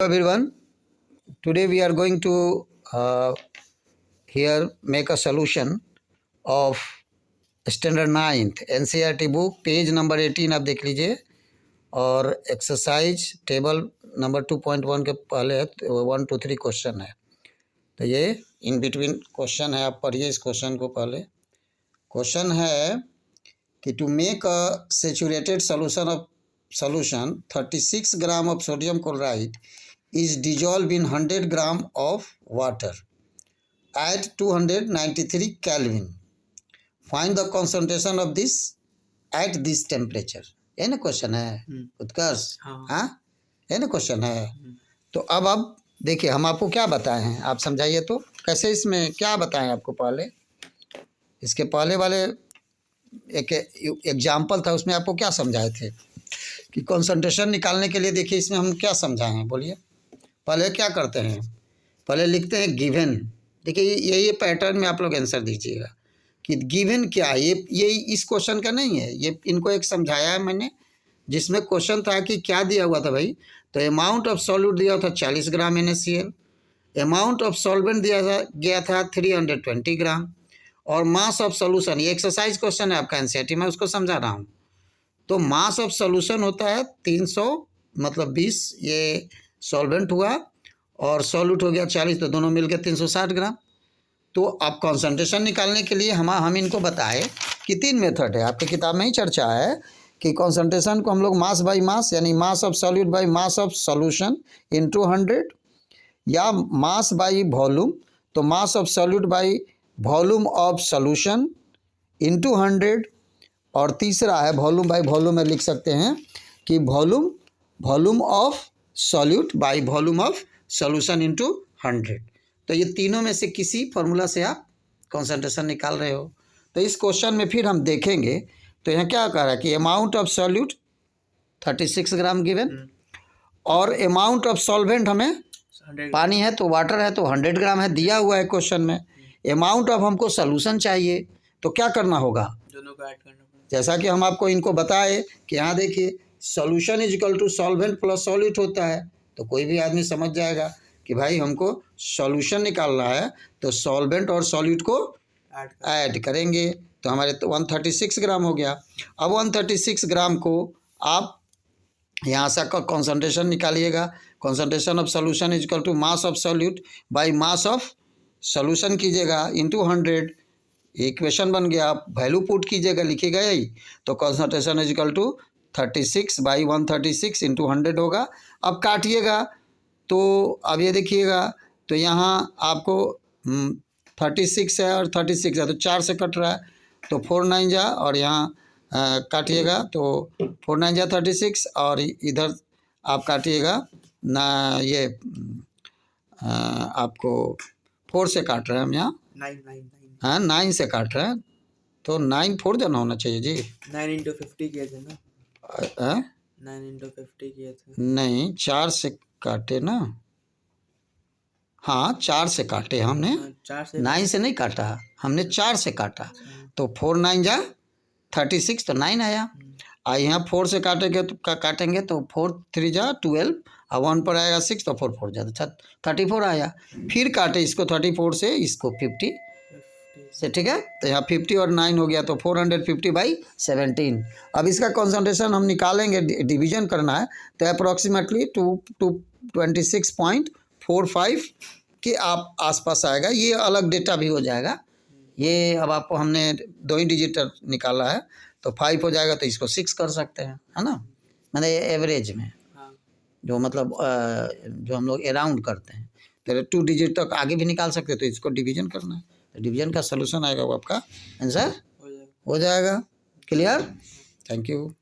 Everyone, today we are going to here make a solution of standard 9th NCERT book page number 18 आप देख लीजिए और exercise table number 2.1 के पहले 1 2 3 question है। तो ये इन बिटवीन क्वेश्चन है, आप पढ़िए इस क्वेश्चन को। पहले क्वेश्चन है कि to make a saturated solution 36 gram of sodium chloride is dissolved in 100 gram of water at 293 Kelvin. Find the concentration of this at this temperature. ये ना क्वेश्चन है उत्कर्ष? हाँ, ये ना क्वेश्चन है। तो अब देखिए हम आपको क्या बताए हैं, आप समझाइए तो कैसे इसमें क्या बताएं आपको। पहले इसके पहले वाले एक एग्जाम्पल था, उसमें आपको क्या समझाए थे कि कंसंट्रेशन निकालने के लिए। देखिए इसमें हम क्या समझाए हैं, बोलिए। पहले क्या करते हैं, पहले लिखते हैं गिवन। देखिए ये पैटर्न में आप लोग आंसर दीजिएगा कि गिवन क्या है। ये इस क्वेश्चन का नहीं है, ये इनको एक समझाया है मैंने, जिसमें क्वेश्चन था कि क्या दिया हुआ था भाई। तो अमाउंट ऑफ सॉल्यूट दिया था 40 ग्राम NaCl, अमाउंट ऑफ सॉल्वेंट दिया गया था 320 ग्राम, और मास ऑफ सोल्यूशन, ये एक्सरसाइज क्वेश्चन है आपका NCERT में, उसको समझा रहा हूँ। तो मास ऑफ सोल्यूशन होता है 300 मतलब 20, ये सॉल्वेंट हुआ और सॉल्यूट हो गया 40, तो दोनों मिलकर 360 ग्राम। तो अब कंसंट्रेशन निकालने के लिए हम इनको बताए कि 3 मेथड है, आपकी किताब में ही चर्चा है कि कंसंट्रेशन को हम लोग मास बाई मास, यानी मास of solute by mass of solution into 100, या मास बाई वॉल्यूम, तो मास of solute by volume of solution into 100, और तीसरा है वॉल्यूम बाई वॉल्यूम में लिख सकते हैं कि volume of solute by volume of solution into 100। तो ये तीनों में से किसी फॉर्मूला से आप कंसंट्रेशन निकाल रहे हो। तो इस क्वेश्चन में फिर हम देखेंगे, तो यहाँ क्या कह रहा है कि amount of solute 36 gram given, और अमाउंट ऑफ सॉल्वेंट हमें पानी है तो वाटर है तो 100 ग्राम है, दिया हुआ है क्वेश्चन में। अमाउंट ऑफ हमको सॉल्यूशन चाहिए, तो क्या करना होगा, दोनों को ऐड करना पड़ेगा। जैसा कि हम आपको इनको बताए कि यहाँ देखिए solution is equal to solvent plus solute होता है। तो कोई भी आदमी समझ जाएगा कि भाई हमको सॉल्यूशन निकालना है तो सॉल्वेंट और सॉल्यूट को ऐड करेंगे। तो हमारे तो 136 ग्राम हो गया। अब 136 ग्राम को आप यहाँ से कॉन्सेंट्रेशन निकालिएगा। Concentration of solution is equal to mass of solute by mass of solution कीजिएगा इनटू 100। इक्वेशन बन गया, आप वैल्यू पुट कीजिएगा, लिखिएगा यही। तो concentration is equal to 36 by 136 into 100 होगा। अब काटिएगा तो अब ये देखिएगा, तो यहाँ आपको 36 है और 36 है तो 4 से कट रहा है, तो 4 9 जा, और यहाँ काटिएगा तो 4 9 जा 36, और इधर आप काटिएगा ना, ये आपको 4 से काट रहे हैं हम यहाँ, 9 से काट रहे हैं, तो 9 4 देना होना चाहिए जी। 9 इंटू 50 किए थे ना, 9 इंटू 50 किए थे। नहीं 4 से काटे ना, हाँ 4 से काटे हमने, 4 से 9 से नहीं काटा हमने, 4 से काटा। तो 4 9 जा 36, तो 9 आया। यहाँ 4 से काटेंगे तो 4 3 जा 12, और 1 पर आएगा 6, तो 4 4 जा 34 आया। फिर काटे इसको 34 से इसको 50 से, ठीक है। तो यहाँ 50 और 9 हो गया, तो 450 बाई 17। अब इसका कंसंट्रेशन हम निकालेंगे, डिवीजन करना है, तो अप्रॉक्सीमेटली 26.45 के आप आसपास आएगा। ये अलग डेटा भी हो जाएगा, ये अब आपको हमने 2 ही डिजिट निकाला है, तो 5 हो जाएगा, तो इसको 6 कर सकते हैं, है ना, मतलब एवरेज में, जो मतलब जो हम लोग अराउंड करते हैं। तो 2 डिजिट तक आगे भी निकाल सकते हैं, तो इसको डिवीजन करना है, तो डिवीजन का सलूशन आएगा, वो आपका आंसर हो जाएगा। क्लियर? Thank you.